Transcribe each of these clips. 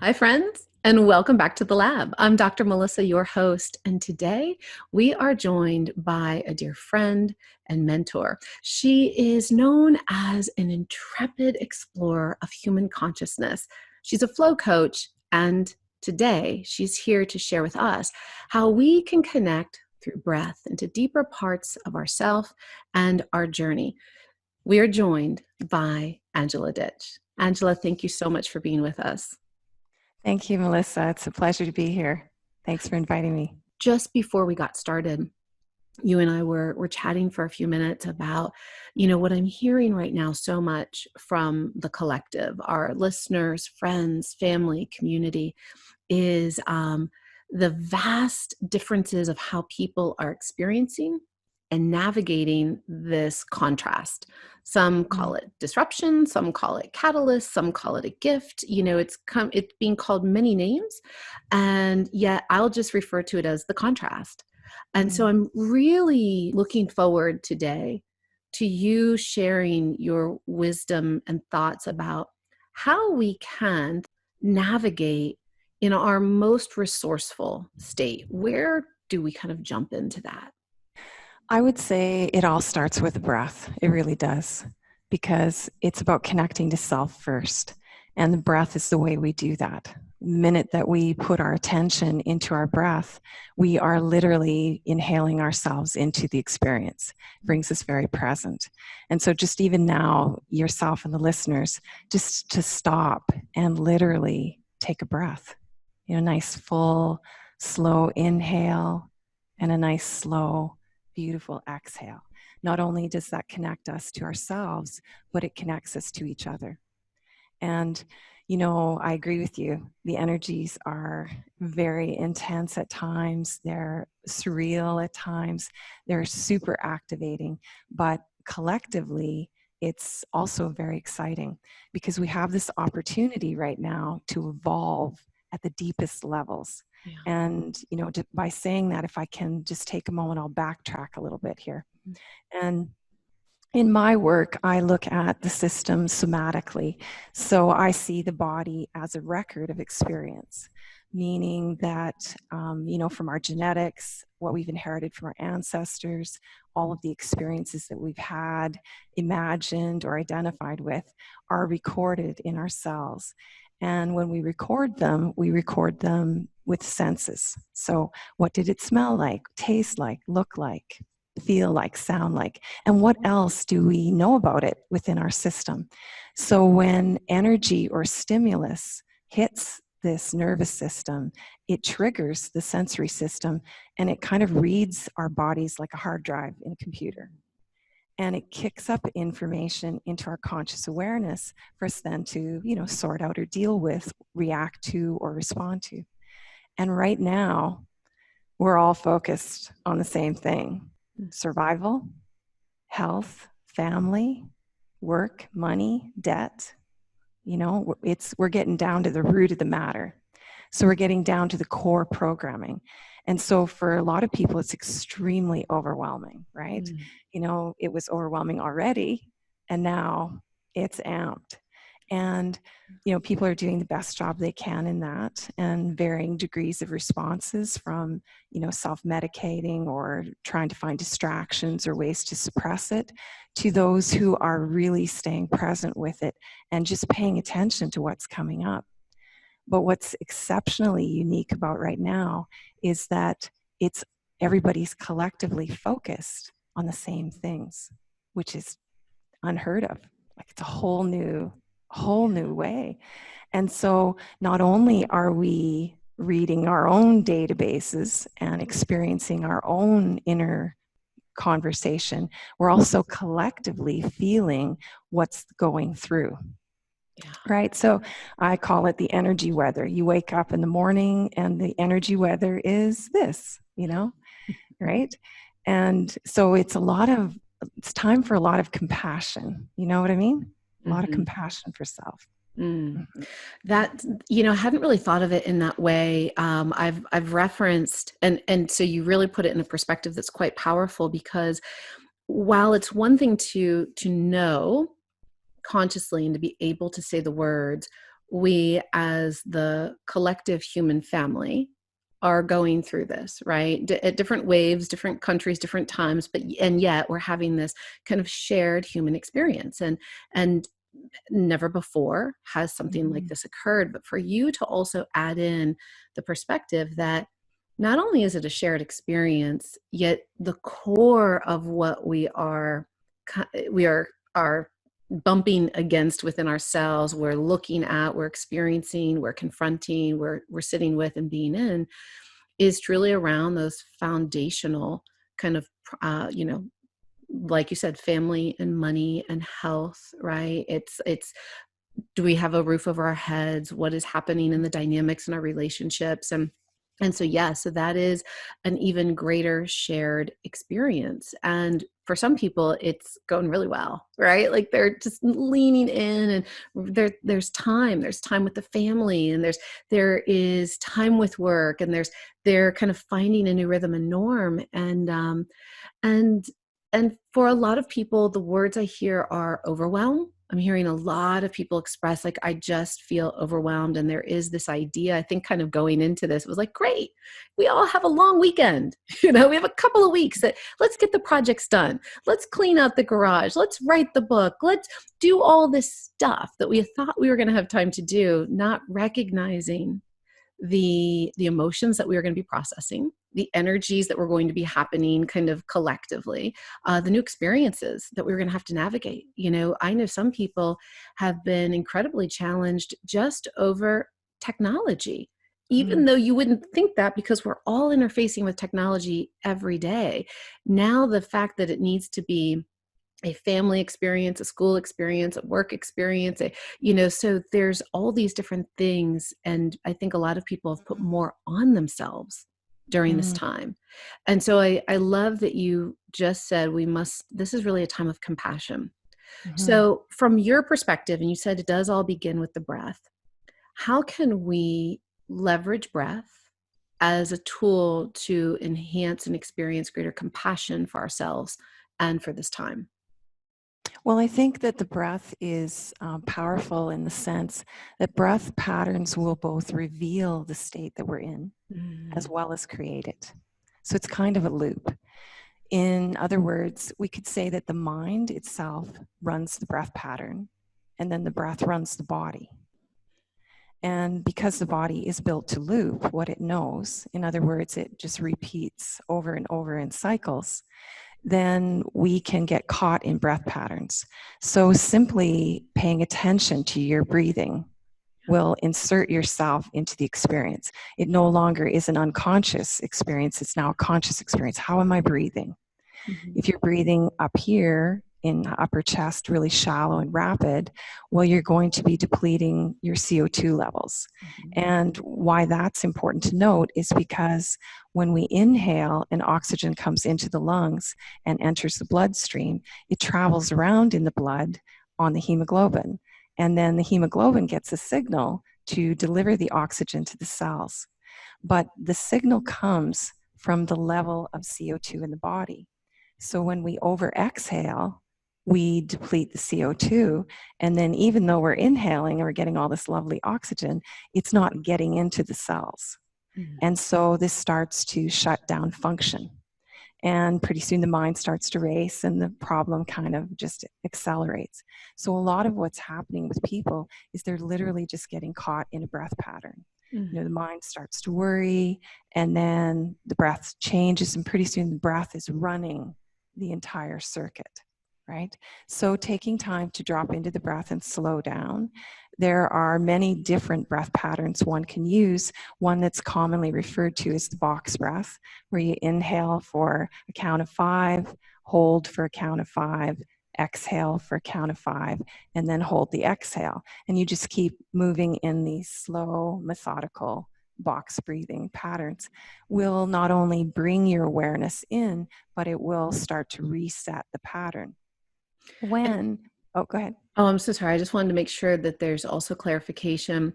Hi, friends, and welcome back to the lab. I'm Dr. Melissa, your host, and today we are joined by a dear friend and mentor. She is known as an intrepid explorer of human consciousness. She's a flow coach, and today she's here to share with us how we can connect through breath into deeper parts of ourself and our journey. We are joined by Angela Ditch. Angela, thank you so much for being with us. Thank you, Melissa. It's a pleasure to be here. Thanks for inviting me. Just before we got started, you and I were chatting for a few minutes about, what I'm hearing right now so much from the collective, our listeners, friends, family, community, is the vast differences of how people are experiencing and navigating this contrast. Some call it disruption, some call it catalyst, some call it a gift. It's being called many names, and yet I'll just refer to it as the contrast. And so I'm really looking forward today to you sharing your wisdom and thoughts about how we can navigate in our most resourceful state. Where do we kind of jump into that? I would say it all starts with the breath. It really does, because it's about connecting to self first. And the breath is the way we do that. The minute that we put our attention into our breath, we are literally inhaling ourselves into the experience. It brings us very present. And so just even now, yourself and the listeners, just to stop and literally take a breath. Nice full, slow inhale and a nice slow, beautiful exhale. Not only does that connect us to ourselves, but it connects us to each other. And, I agree with you. The energies are very intense at times. They're surreal at times. They're super activating. But collectively, it's also very exciting because we have this opportunity right now to evolve at the deepest levels. Yeah. And, by saying that, if I can just take a moment, I'll backtrack a little bit here. And in my work, I look at the system somatically. So I see the body as a record of experience, meaning that, from our genetics, what we've inherited from our ancestors, all of the experiences that we've had, imagined, or identified with are recorded in our cells. And when we record them with senses. So what did it smell like, taste like, look like, feel like, sound like, and what else do we know about it within our system? So when energy or stimulus hits this nervous system, it triggers the sensory system, and it kind of reads our bodies like a hard drive in a computer. And it kicks up information into our conscious awareness for us then to, sort out or deal with, react to, or respond to. And right now, we're all focused on the same thing: survival, health, family, work, money, debt. We're getting down to the root of the matter. So we're getting down to the core programming. And so for a lot of people, it's extremely overwhelming, right? It was overwhelming already, and now it's amped. And, people are doing the best job they can in that, and varying degrees of responses from, self-medicating or trying to find distractions or ways to suppress it, to those who are really staying present with it and just paying attention to what's coming up. But what's exceptionally unique about right now is that everybody's collectively focused on the same things, which is unheard of. Like, it's a whole new way. And so not only are we reading our own databases and experiencing our own inner conversation, we're also collectively feeling what's going through. Yeah. Right? So I call it the energy weather. You wake up in the morning and the energy weather is this, right? And so it's time for a lot of compassion. You know what I mean? A lot of compassion for self. That, I hadn't really thought of it in that way. I've referenced, and so you really put it in a perspective that's quite powerful, because while it's one thing to know consciously and to be able to say the words, we as the collective human family are going through this, right? At different waves, different countries, different times, and yet we're having this kind of shared human experience. And never before has something like this occurred, but for you to also add in the perspective that not only is it a shared experience, yet the core of what we are bumping against within ourselves, we're looking at, we're experiencing, we're confronting, we're sitting with and being in, is truly around those foundational kind of like you said, family and money and health, right? It's do we have a roof over our heads? What is happening in the dynamics in our relationships? And so, yeah, so that is an even greater shared experience. And for some people, it's going really well, right? Like they're just leaning in, and there's time with the family, and there is time with work, and they're kind of finding a new rhythm and norm. And and for a lot of people, the words I hear are overwhelm. I'm hearing a lot of people express, like, I just feel overwhelmed. And there is this idea, I think, kind of going into this, it was like, great, we all have a long weekend. We have a couple of weeks that let's get the projects done. Let's clean out the garage. Let's write the book. Let's do all this stuff that we thought we were going to have time to do, not recognizing the emotions that we are going to be processing, the energies that were going to be happening kind of collectively, the new experiences that we were going to have to navigate. I know some people have been incredibly challenged just over technology, even though you wouldn't think that, because we're all interfacing with technology every day. Now, the fact that it needs to be a family experience, a school experience, a work experience, so there's all these different things. And I think a lot of people have put more on themselves during this time. And so I love that you just said this is really a time of compassion. So from your perspective, and you said it does all begin with the breath, how can we leverage breath as a tool to enhance and experience greater compassion for ourselves and for this time? Well, I think that the breath is powerful in the sense that breath patterns will both reveal the state that we're in as well as create it. So it's kind of a loop. In other words, we could say that the mind itself runs the breath pattern, and then the breath runs the body. And because the body is built to loop what it knows, in other words, it just repeats over and over in cycles, then we can get caught in breath patterns. So simply paying attention to your breathing will insert yourself into the experience. It no longer is an unconscious experience, it's now a conscious experience. How am I breathing? If you're breathing up here in the upper chest, really shallow and rapid, well, you're going to be depleting your CO2 levels. And why that's important to note is because when we inhale and oxygen comes into the lungs and enters the bloodstream, it travels around in the blood on the hemoglobin. And then the hemoglobin gets a signal to deliver the oxygen to the cells. But the signal comes from the level of CO2 in the body. So when we over exhale, we deplete the CO2. And then even though we're inhaling and we're getting all this lovely oxygen, it's not getting into the cells. And so this starts to shut down function. And pretty soon the mind starts to race and the problem kind of just accelerates. So a lot of what's happening with people is they're literally just getting caught in a breath pattern. The mind starts to worry, and then the breath changes, and pretty soon the breath is running the entire circuit, right? So taking time to drop into the breath and slow down. There are many different breath patterns one can use. One that's commonly referred to as the box breath, where you inhale for a count of 5, hold for a count of 5, exhale for a count of 5, and then hold the exhale. And you just keep moving in these slow, methodical box breathing patterns. Will not only bring your awareness in, but it will start to reset the pattern. Go ahead. Oh, I'm so sorry. I just wanted to make sure that there's also clarification,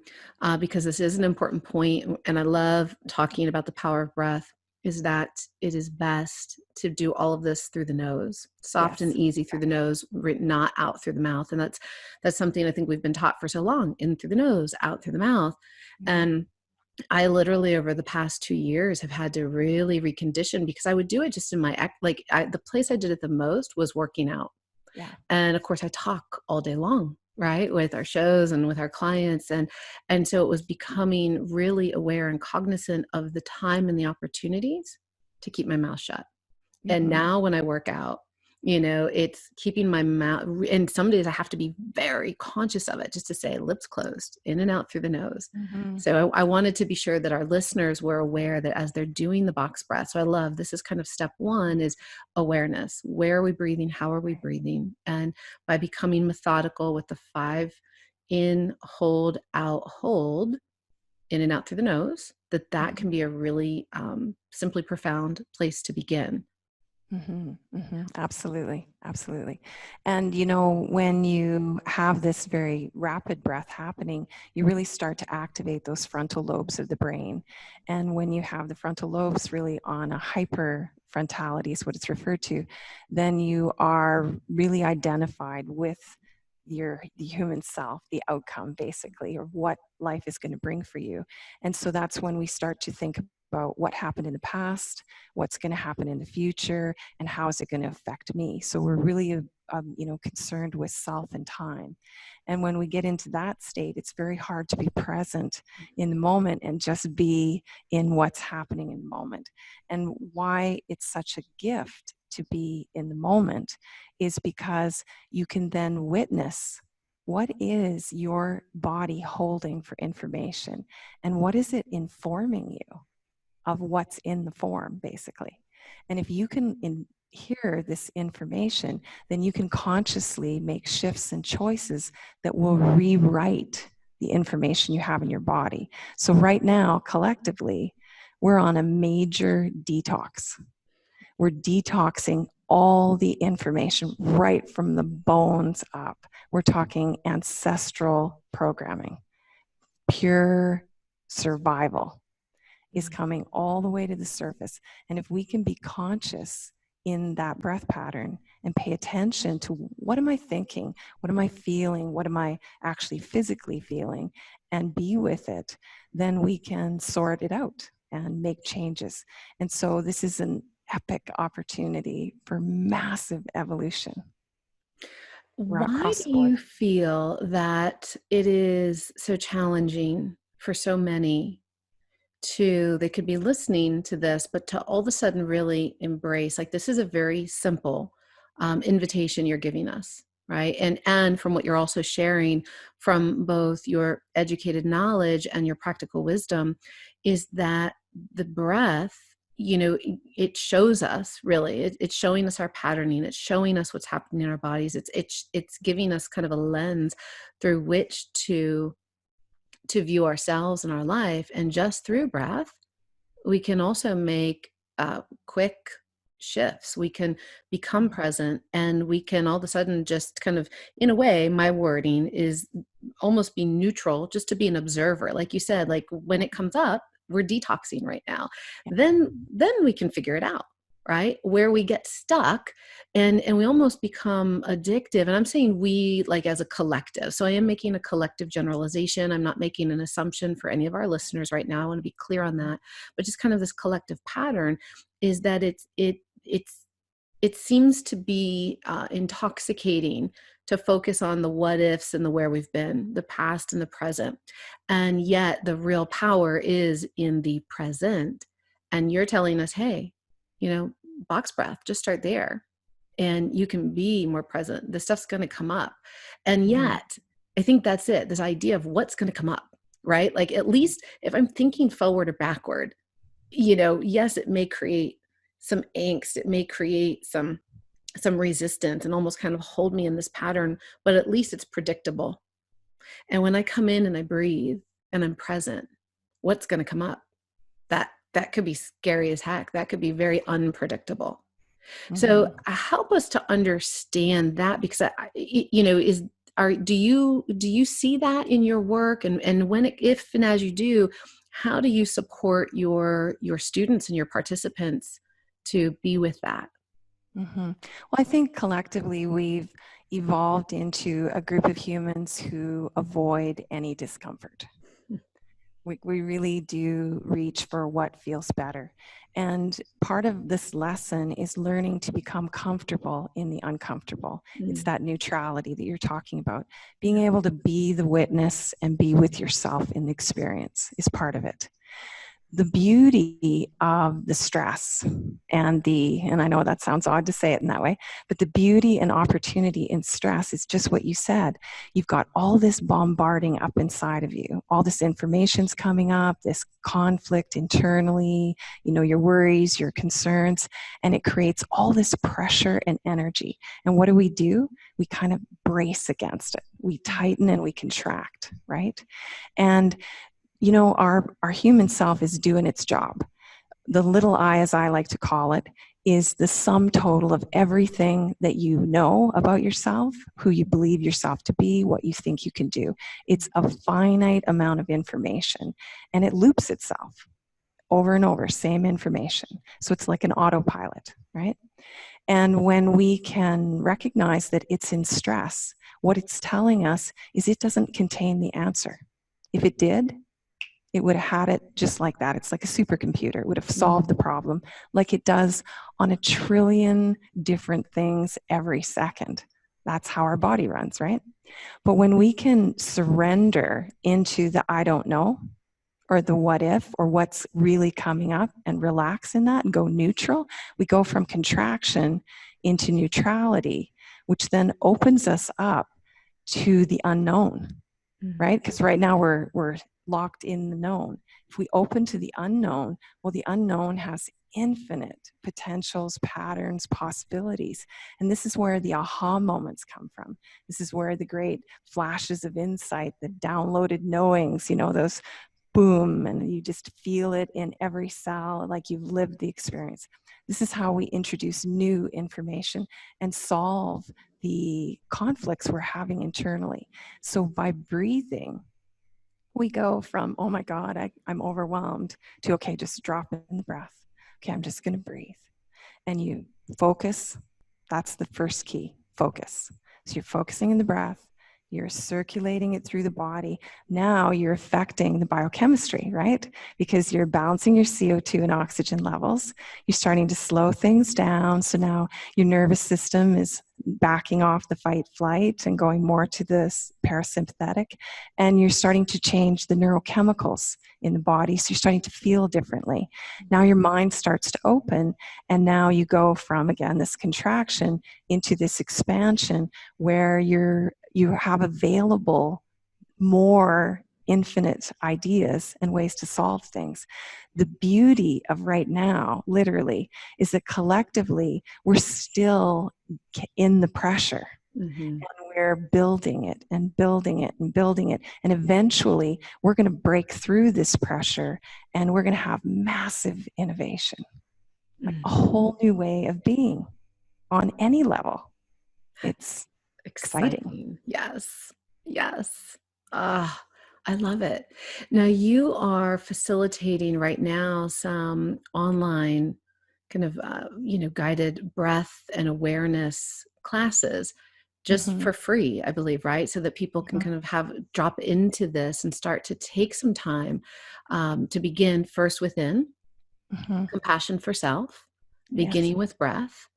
because this is an important point, and I love talking about the power of breath. is that it is best to do all of this through the nose, soft and Yes. easy through the nose, not out through the mouth. And that's something I think we've been taught for so long: in through the nose, out through the mouth. Mhm. And I literally over the past 2 years have had to really recondition, because I would do it just in my the place I did it the most was working out. Yeah. And of course I talk all day long, right, with our shows and with our clients. And so it was becoming really aware and cognizant of the time and the opportunities to keep my mouth shut. And Mhm. now when I work out, it's keeping my mouth, and some days I have to be very conscious of it, just to say lips closed, in and out through the nose. Mhm. So I wanted to be sure that our listeners were aware that as they're doing the box breath. So I love, this is kind of step one, is awareness. Where are we breathing? How are we breathing? And by becoming methodical with the 5 in, hold, out, hold, in and out through the nose, that Mhm. can be a really simply profound place to begin. Absolutely. Absolutely. And, when you have this very rapid breath happening, you really start to activate those frontal lobes of the brain. And when you have the frontal lobes really on a hyper frontality is what it's referred to, then you are really identified with the human self, the outcome basically, or what life is going to bring for you. And so that's when we start to think about what happened in the past, what's going to happen in the future, and how is it going to affect me. So we're really concerned with self and time. And when we get into that state, it's very hard to be present in the moment and just be in what's happening in the moment. And why it's such a gift to be in the moment is because you can then witness what is your body holding for information, and what is it informing you of what's in the form, basically. And if you can hear this information, then you can consciously make shifts and choices that will rewrite the information you have in your body. So right now, collectively, we're on a major detox. We're detoxing all the information right from the bones up. We're talking ancestral programming, pure survival is coming all the way to the surface. And if we can be conscious in that breath pattern and pay attention to what am I thinking? What am I feeling? What am I actually physically feeling? And be with it, then we can sort it out and make changes. And so this is an epic opportunity for massive evolution Why across the do board. you feel that it is so challenging for so many they could be listening to this, but to all of a sudden really embrace, like, this is a very simple invitation you're giving us, right? And from what you're also sharing from both your educated knowledge and your practical wisdom, is that the breath, it shows us really, it's showing us our patterning, it's showing us what's happening in our bodies, it's giving us kind of a lens through which to view ourselves and our life. And just through breath, we can also make quick shifts. We can become present, and we can all of a sudden just kind of, in a way, my wording is almost be neutral, just to be an observer. Like you said, like when it comes up, we're detoxing right now. Then we can figure it out, right? Where we get stuck and we almost become addictive. And I'm saying we, like, as a collective. So I am making a collective generalization. I'm not making an assumption for any of our listeners right now. I want to be clear on that. But just kind of this collective pattern is that it seems to be intoxicating to focus on the what ifs and the where we've been, the past and the present. And yet the real power is in the present. And you're telling us, hey, box breath, just start there. And you can be more present. The stuff's going to come up. And Mhm. yet, I think that's it. This idea of what's going to come up, right? Like, at least if I'm thinking forward or backward, yes, it may create some angst. It may create some resistance and almost kind of hold me in this pattern, but at least it's predictable. And when I come in and I breathe and I'm present, what's going to come up? That could be scary as heck. That could be very unpredictable. So Mhm. help us to understand that, because do you see that in your work, and when if and as you do, How do you support your students and your participants to be with that? Well, I think collectively we've evolved into a group of humans who avoid any discomfort. We really do reach for what feels better. And part of this lesson is learning to become comfortable in the uncomfortable. It's that neutrality that you're talking about. Being able to be the witness and be with yourself in the experience is part of it. The beauty of the stress and I know that sounds odd to say it in that way, but the beauty and opportunity in stress is just what you said. You've got all this bombarding up inside of you, all this information's coming up, this conflict internally, your worries, your concerns, and it creates all this pressure and energy. And what do? We kind of brace against it. We tighten and we contract, right? And our human self is doing its job. The little I, as I like to call it, is the sum total of everything that you know about yourself, who you believe yourself to be, what you think you can do. It's a finite amount of information, and it loops itself over and over, same information. So it's like an autopilot, right? And when we can recognize that it's in stress, what it's telling us is it doesn't contain the answer. If it did, it would have had it just like that. It's like a supercomputer. It would have solved the problem like it does on a trillion different things every second. That's how our body runs, right? But when we can surrender into the I don't know, or the what if, or what's really coming up, and relax in that and go neutral, we go from contraction into neutrality, which then opens us up to the unknown, right? Because right now we're locked in the known. If we open to the unknown, well, the unknown has infinite potentials, patterns, possibilities. And this is where the aha moments come from. This is where the great flashes of insight, the downloaded knowings, those boom, and you just feel it in every cell, like you've lived the experience. This is how we introduce new information and solve the conflicts we're having internally. So by breathing, we go from, oh my God, I'm overwhelmed, to, okay, just drop in the breath. Okay, I'm just going to breathe. And you focus. That's the first key, focus. So you're focusing in the breath. You're circulating it through the body. Now you're affecting the biochemistry, right? Because you're balancing your CO2 and oxygen levels. You're starting to slow things down. So now your nervous system is backing off the fight flight and going more to the parasympathetic. And you're starting to change the neurochemicals in the body. So you're starting to feel differently. Now your mind starts to open. And now you go from, again, this contraction into this expansion where you have available more infinite ideas and ways to solve things. The beauty of right now, literally, is that collectively we're still in the pressure. And we're building it and building it and building it. And eventually we're going to break through this pressure and we're going to have massive innovation, like a whole new way of being on any level. It's exciting. Yes. Yes. Ah, I love it. Now you are facilitating right now some online kind of, guided breath and awareness classes just for free, I believe, right? So that people can kind of drop into this and start to take some time to begin first within compassion for self, beginning with breath.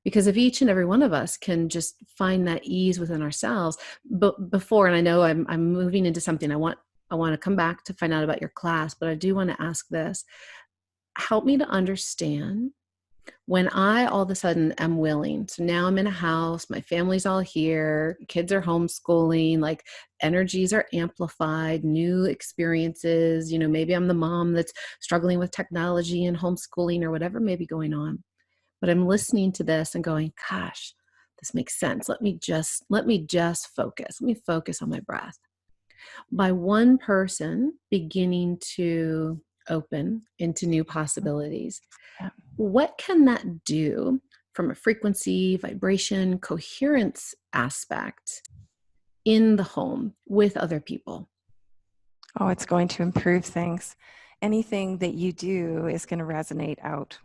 Because if each and every one of us can just find that ease within ourselves, but before, and I know I'm moving into something I want to come back to find out about your class, but I do want to ask this. Help me to understand when I all of a sudden am willing. So now I'm in a house, my family's all here, kids are homeschooling, like energies are amplified, new experiences, maybe I'm the mom that's struggling with technology and homeschooling or whatever may be going on. But I'm listening to this and going, gosh, this makes sense. Let me just focus. Let me focus on my breath. By one person beginning to open into new possibilities, what can that do from a frequency, vibration, coherence aspect in the home with other people? Oh, it's going to improve things. anything that you do is going to resonate out.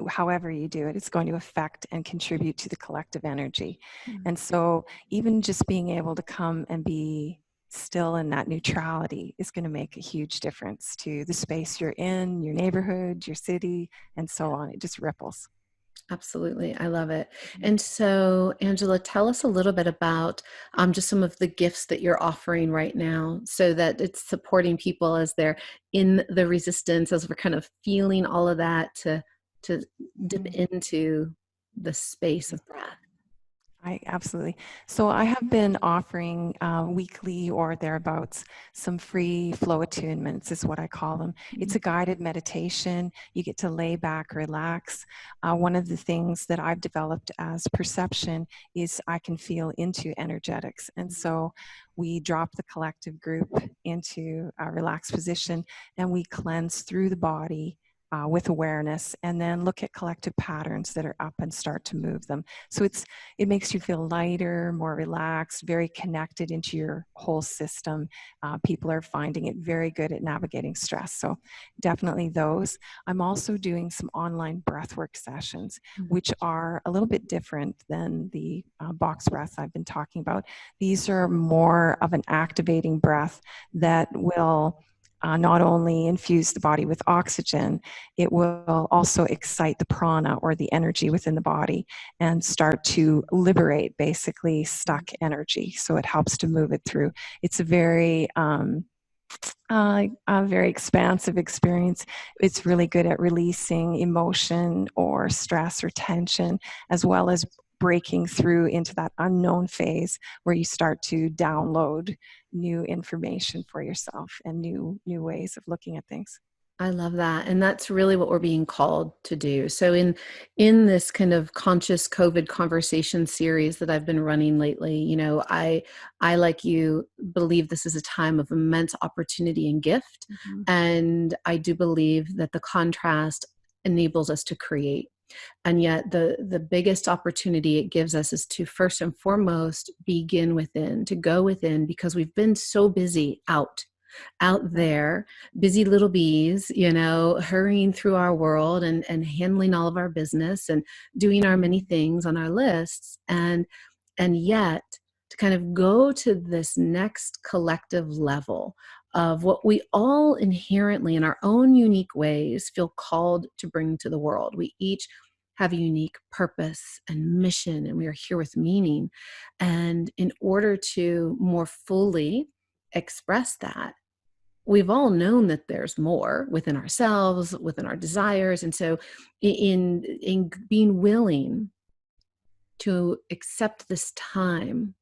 However you do it, it's going to affect and contribute to the collective energy. And so even just being able to come and be still in that neutrality is going to make a huge difference to the space you're in, your neighborhood, your city, and so on. It just ripples. Absolutely. I love it. And so, Angela, tell us a little bit about just some of the gifts that you're offering right now so that it's supporting people as they're in the resistance, as we're kind of feeling all of that to dip into the space of breath. Absolutely. So I have been offering weekly or thereabouts some free flow attunements is what I call them. It's a guided meditation. You get to lay back, relax. One of the things that I've developed as perception is I can feel into energetics. And so we drop the collective group into a relaxed position and we cleanse through the body with awareness, and then look at collective patterns that are up and start to move them. So it makes you feel lighter, more relaxed, very connected into your whole system. People are finding it very good at navigating stress. So definitely those. I'm also doing some online breathwork sessions, which are a little bit different than the box breaths I've been talking about. These are more of an activating breath that will not only infuse the body with oxygen, it will also excite the prana or the energy within the body and start to liberate basically stuck energy. So it helps to move it through. It's a very expansive experience. It's really good at releasing emotion or stress or tension, as well as breaking through into that unknown phase where you start to download new information for yourself and new ways of looking at things. I love that. And that's really what we're being called to do. So in this kind of conscious COVID conversation series that I've been running lately, I like you believe this is a time of immense opportunity and gift. And I do believe that the contrast enables us to create. And yet the biggest opportunity it gives us is to first and foremost begin within, to go within, because we've been so busy out there, busy little bees, hurrying through our world and handling all of our business and doing our many things on our lists. And yet to kind of go to this next collective level of what we all inherently in our own unique ways feel called to bring to the world. We each have a unique purpose and mission, and we are here with meaning. And in order to more fully express that, we've all known that there's more within ourselves, within our desires. And so in being willing to accept this time,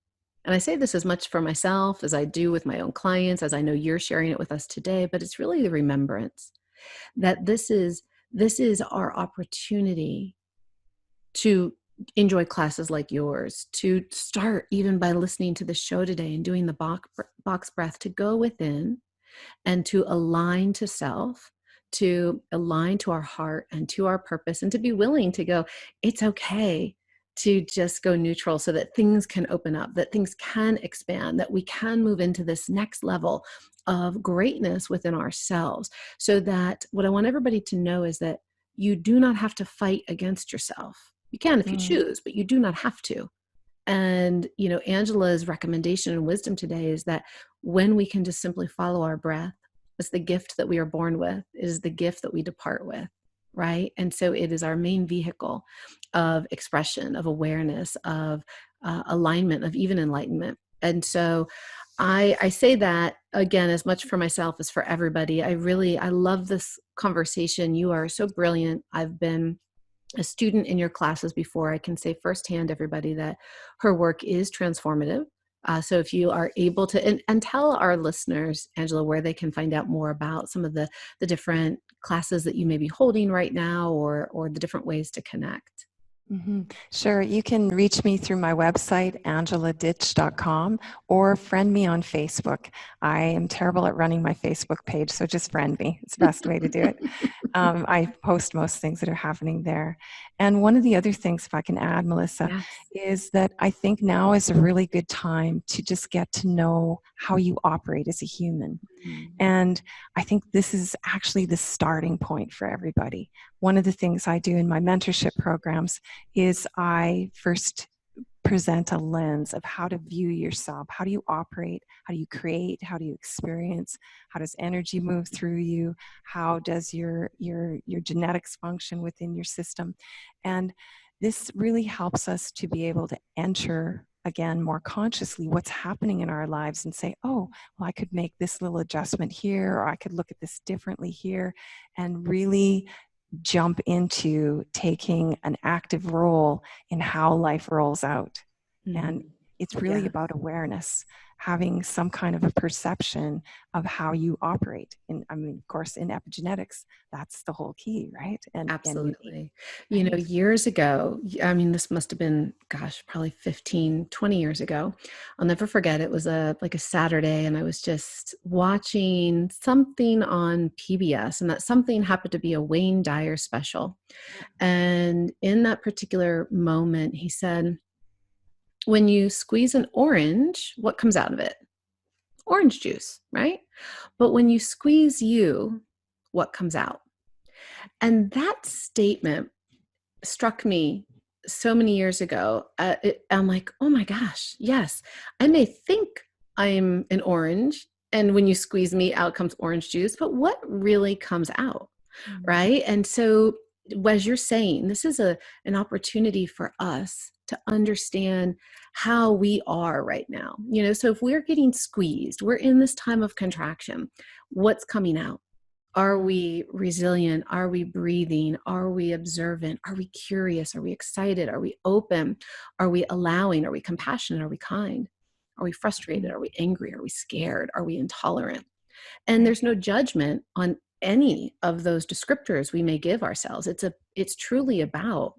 and I say this as much for myself as I do with my own clients, as I know you're sharing it with us today, but it's really the remembrance that this is our opportunity to enjoy classes like yours, to start even by listening to the show today and doing the box breath, to go within and to align to self, to align to our heart and to our purpose, and to be willing to go, it's okay to just go neutral so that things can open up, that things can expand, that we can move into this next level of greatness within ourselves. So that what I want everybody to know is that you do not have to fight against yourself. You can if you choose, but you do not have to. And, Angela's recommendation and wisdom today is that when we can just simply follow our breath, it's the gift that we are born with. It is the gift that we depart with, right? And so it is our main vehicle of expression, of awareness, of alignment, of even enlightenment. And so I say that, again, as much for myself as for everybody. I love this conversation. You are so brilliant. I've been a student in your classes before. I can say firsthand, everybody, that her work is transformative. So if you are able to, and tell our listeners, Angela, where they can find out more about some of the different classes that you may be holding right now, or the different ways to connect. Sure. You can reach me through my website, angeladitch.com, or friend me on Facebook. I am terrible at running my Facebook page, so just friend me. It's the best way to do it. I post most things that are happening there. And one of the other things, if I can add, Melissa, Yes. is that I think now is a really good time to just get to know how you operate as a human. And I think this is actually the starting point for everybody. One of the things I do in my mentorship programs is I first present a lens of how to view yourself. How do you operate? How do you create? How do you experience? How does energy move through you? How does your genetics function within your system? And this really helps us to be able to enter again more consciously what's happening in our lives and say, oh, well, I could make this little adjustment here, or I could look at this differently here, and really jump into taking an active role in how life rolls out. And it's really about awareness, having some kind of a perception of how you operate. And I mean, of course, in epigenetics, that's the whole key, right? And absolutely. You know, years ago, I mean, this must have been, gosh, probably 15, 20 years ago. I'll never forget. It was like a Saturday, and I was just watching something on PBS, and that something happened to be a Wayne Dyer special. And in that particular moment, he said, when you squeeze an orange, what comes out of it? Orange juice, right? But when you squeeze you, what comes out? And that statement struck me so many years ago. I'm like, oh my gosh, yes, I may think I'm an orange, and when you squeeze me, out comes orange juice, but what really comes out, right? And so, as you're saying, this is an opportunity for us to understand how we are right now. You know, so if we're getting squeezed, we're in this time of contraction, what's coming out? Are we resilient? Are we breathing? Are we observant? Are we curious? Are we excited? Are we open? Are we allowing? Are we compassionate? Are we kind? Are we frustrated? Are we angry? Are we scared? Are we intolerant? And there's no judgment on any of those descriptors we may give ourselves. It's truly about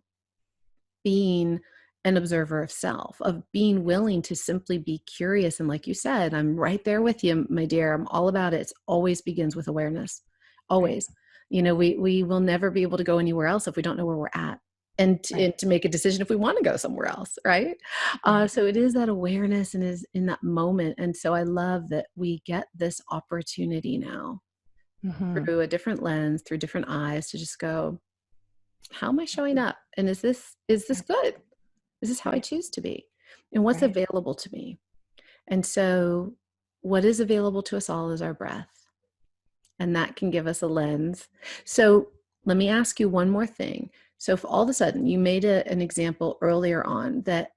being an observer of self, of being willing to simply be curious. And like you said, I'm right there with you, my dear. I'm all about it. It always begins with awareness. Always. You know, we will never be able to go anywhere else if we don't know where we're at, and to make a decision if we want to go somewhere else, right? So it is that awareness and is in that moment. And so I love that we get this opportunity now through a different lens, through different eyes, to just go, how am I showing up? And is this good? Is this how I choose to be? And what's available to me? And so what is available to us all is our breath. And that can give us a lens. So let me ask you one more thing. So if all of a sudden you made an example earlier on that,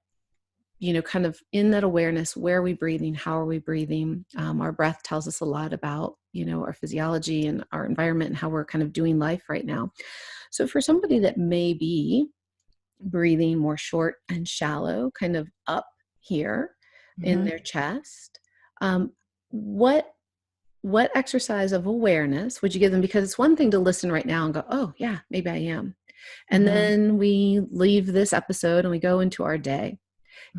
you know, kind of in that awareness, where are we breathing? How are we breathing? Our breath tells us a lot about, you know, our physiology and our environment and how we're kind of doing life right now. So for somebody that may be breathing more short and shallow, kind of up here in their chest, what exercise of awareness would you give them? Because it's one thing to listen right now and go, oh yeah, maybe I am. And then we leave this episode and we go into our day.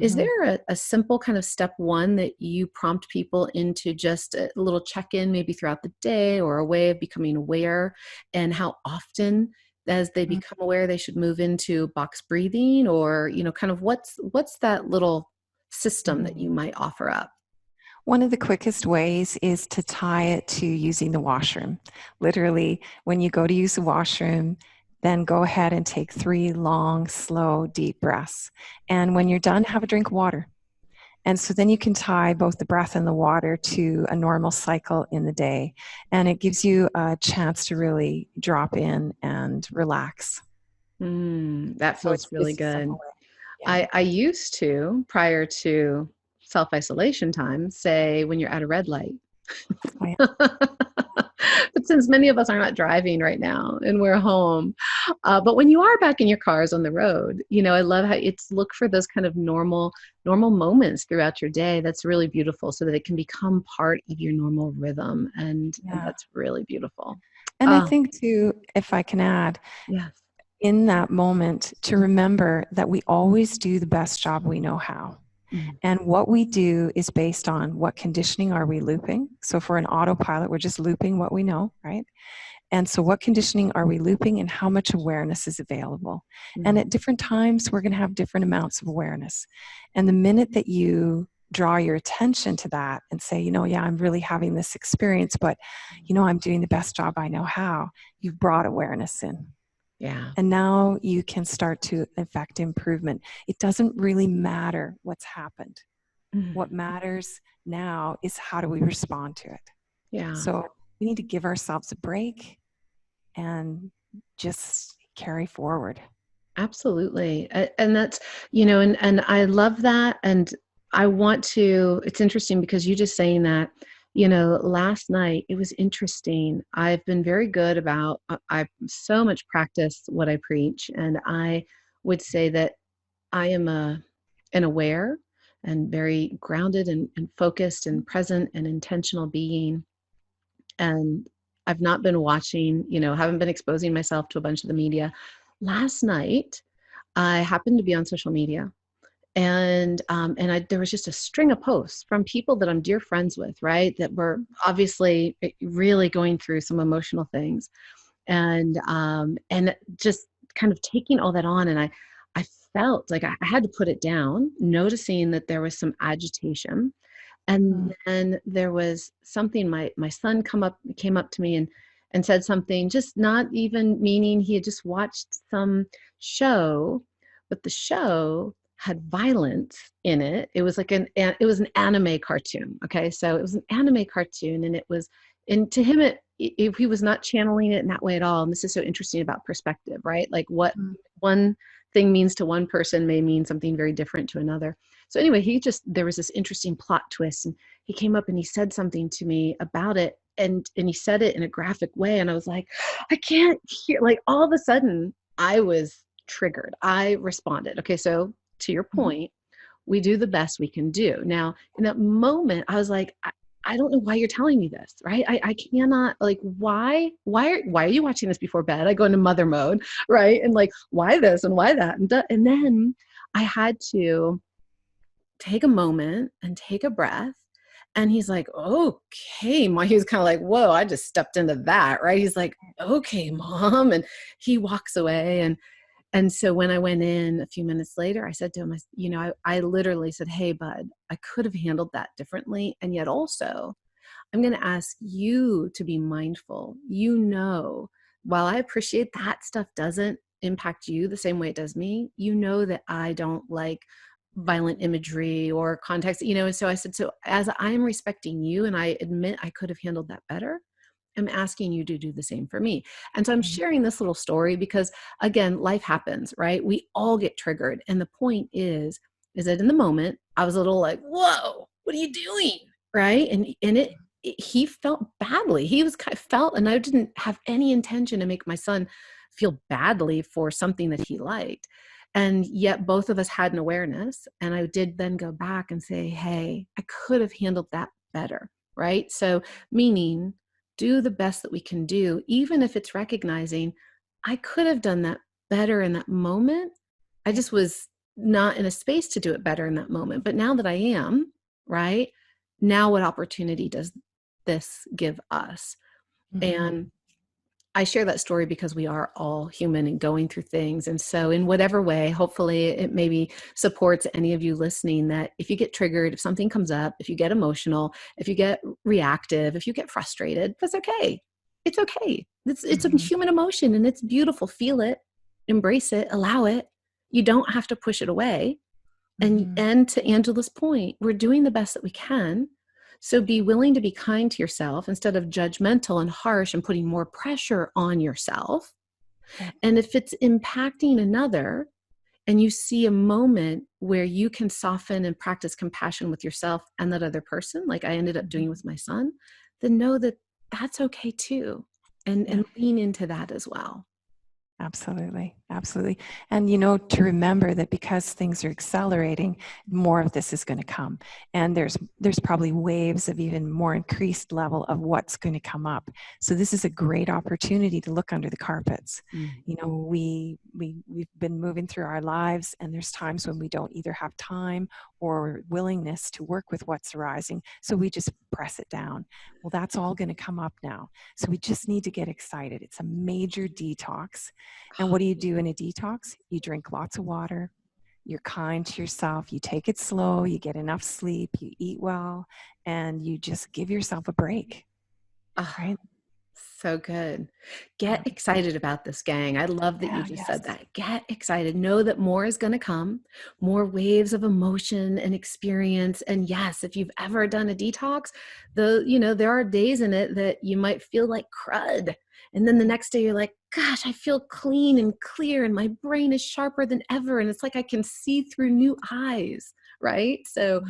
Is there a simple kind of step one that you prompt people into, just a little check-in maybe throughout the day, or a way of becoming aware, and how often as they become aware they should move into box breathing, or, you know, kind of what's that little system that you might offer up? One of the quickest ways is to tie it to using the washroom. Literally, when you go to use the washroom, then go ahead and take 3 long, slow, deep breaths. And when you're done, have a drink of water. And so then you can tie both the breath and the water to a normal cycle in the day. And it gives you a chance to really drop in and relax. That feels really good. Yeah. I used to, prior to self-isolation time, say when you're at a red light. Oh, yeah. But since many of us are not driving right now and we're home, but when you are back in your cars on the road, you know, I love how it's look for those kind of normal moments throughout your day. That's really beautiful, so that it can become part of your normal rhythm. And that's really beautiful. And I think too, if I can add, yes, in that moment, to remember that we always do the best job we know how. And what we do is based on what conditioning are we looping. So if we're an autopilot, we're just looping what we know, right? And so what conditioning are we looping, and how much awareness is available? And at different times, we're going to have different amounts of awareness. And the minute that you draw your attention to that and say, yeah, I'm really having this experience, but, I'm doing the best job I know how. You've brought awareness in. Yeah. And now you can start to affect improvement. It doesn't really matter what's happened. What matters now is how do we respond to it? Yeah. So we need to give ourselves a break and just carry forward. Absolutely. And that's, and I love that. And I want to, it's interesting because you just saying that, last night, it was interesting. I've been very good about, I so much practice what I preach. And I would say that I am an aware and very grounded and focused and present and intentional being. And I've not been watching, haven't been exposing myself to a bunch of the media. Last night, I happened to be on social media, and there was just a string of posts from people that I'm dear friends with, right? That were obviously really going through some emotional things, and just kind of taking all that on, and I felt like I had to put it down, noticing that there was some agitation. And then there was something, my son came up to me and said something, just not even meaning he had just watched some show, but the show had violence in it. It was like it was an anime cartoon. Okay. So it was an anime cartoon, and to him, if he was not channeling it in that way at all. And this is so interesting about perspective, right? Like what one thing means to one person may mean something very different to another. So anyway, there was this interesting plot twist, and he came up and he said something to me about it, and he said it in a graphic way, and I was like, I can't hear, like all of a sudden I was triggered. I responded. Okay, so to your point, we do the best we can do. Now, in that moment, I was like, I don't know why you're telling me this, right? I cannot, like, why are you watching this before bed? I go into mother mode, right? And like, why this and why that? And then I had to take a moment and take a breath. And he's like, okay, Mom. He was kind of like, whoa, I just stepped into that, right? He's like, okay, Mom. And he walks away. And so when I went in a few minutes later, I said to him, I literally said, hey, bud, I could have handled that differently. And yet also, I'm going to ask you to be mindful. While I appreciate that stuff doesn't impact you the same way it does me, that I don't like violent imagery or context, and so I said, so as I'm respecting you and I admit I could have handled that better, I'm asking you to do the same for me. And so I'm sharing this little story because, again, life happens, right? We all get triggered. And the point is that in the moment, I was a little like, whoa, what are you doing? Right. He felt badly. He was kind of felt, and I didn't have any intention to make my son feel badly for something that he liked. And yet both of us had an awareness. And I did then go back and say, hey, I could have handled that better. Right. So meaning, do the best that we can do, even if it's recognizing I could have done that better in that moment. I just was not in a space to do it better in that moment. But now that I am, right, now what opportunity does this give us? And I share that story because we are all human and going through things. And so in whatever way, hopefully it maybe supports any of you listening, that if you get triggered, if something comes up, if you get emotional, if you get reactive, if you get frustrated, that's okay. It's okay. It's a human emotion and it's beautiful. Feel it, embrace it, allow it. You don't have to push it away. And to Angela's point, we're doing the best that we can. So be willing to be kind to yourself instead of judgmental and harsh and putting more pressure on yourself. Yeah. And if it's impacting another and you see a moment where you can soften and practice compassion with yourself and that other person, like I ended up doing with my son, then know that that's okay too. And lean into that as well. Absolutely. Absolutely. And, to remember that because things are accelerating, more of this is going to come. And there's probably waves of even more increased level of what's going to come up. So this is a great opportunity to look under the carpets. We've been moving through our lives, and there's times when we don't either have time or willingness to work with what's arising. So we just press it down. Well, that's all going to come up now. So we just need to get excited. It's a major detox. And what do you do in a detox? You drink lots of water. you're kind to yourself, you take it slow, you get enough sleep, you eat well, and you just give yourself a break, Ah, right? so good. Yeah. Get excited about this, gang. I love that you Yeah, just yes. said that. Get excited. Know that more is going to come, more waves of emotion and experience. And yes, if you've ever done a detox, there are days in it that you might feel like crud. And then the next day you're like, gosh, I feel clean and clear and my brain is sharper than ever. And it's like I can see through new eyes, right? So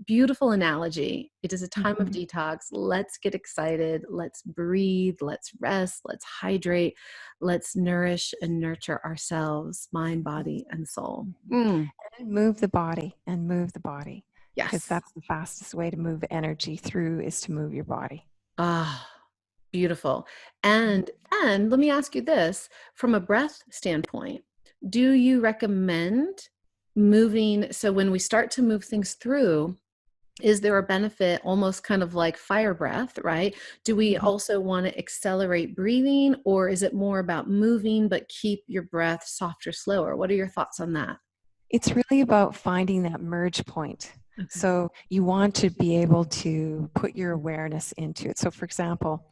beautiful analogy. It is a time of Mhm. detox. Let's get excited. Let's breathe. Let's rest. Let's hydrate. Let's nourish and nurture ourselves, mind, body, and soul. Mm, And move the body and move the body, because yes. that's the fastest way to move energy through is to move your body. Ah, beautiful. And let me ask you this, from a breath standpoint, do you recommend moving? So when we start to move things through, is there a benefit, almost kind of like fire breath, right? Do we Mhm. also want to accelerate breathing, or is it more about moving but keep your breath softer, slower? What are your thoughts on that? It's really about finding that merge point. Okay. So you want to be able to put your awareness into it. So, for example,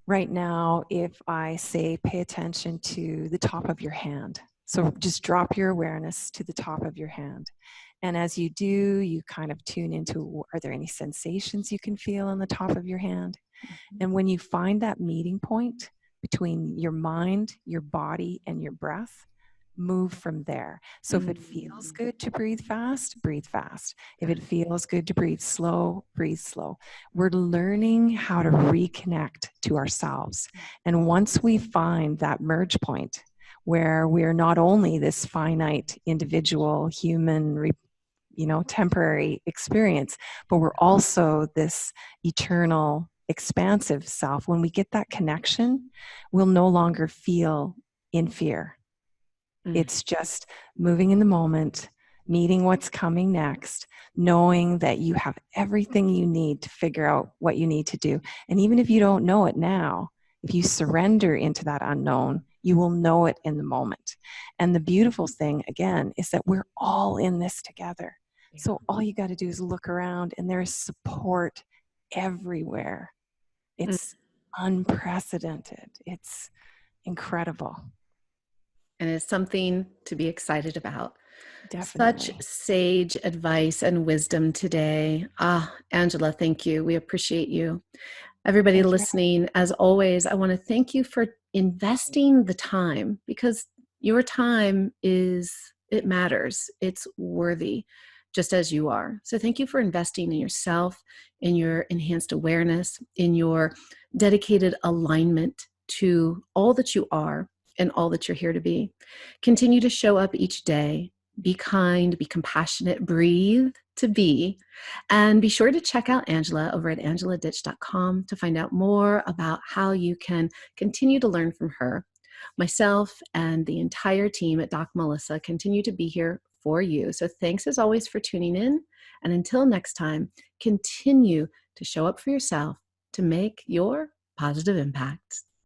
right now, if I say pay attention to the top of your hand, so just drop your awareness to the top of your hand. And as you do, you kind of tune into, are there any sensations you can feel on the top of your hand? And when you find that meeting point between your mind, your body, and your breath, move from there. So if it feels Mm. good to breathe fast, breathe fast. If it feels good to breathe slow, breathe slow. We're learning how to reconnect to ourselves. And once we find that merge point where we're not only this finite individual human temporary experience, but we're also this eternal, expansive self. When we get that connection, we'll no longer feel in fear. Mm. It's just moving in the moment, meeting what's coming next, knowing that you have everything you need to figure out what you need to do. And even if you don't know it now, if you surrender into that unknown, you will know it in the moment. And the beautiful thing, again, is that we're all in this together. Yeah. So all you got to do is look around, and there's support everywhere. Mm. It's unprecedented. It's incredible. And it's something to be excited about. Such Definitely. sage advice and wisdom today. Ah, Angela, thank you. We appreciate you. Everybody Thank you. listening, as always, I want to thank you for investing the time, because your time it matters. It's worthy, just as you are. So thank you for investing in yourself, in your enhanced awareness, in your dedicated alignment to all that you are and all that you're here to be. Continue to show up each day. Be kind, be compassionate, breathe to be. And be sure to check out Angela over at angeladitch.com to find out more about how you can continue to learn from her. Myself and the entire team at Doc Melissa continue to be here for you. So thanks as always for tuning in. And until next time, continue to show up for yourself to make your positive impact.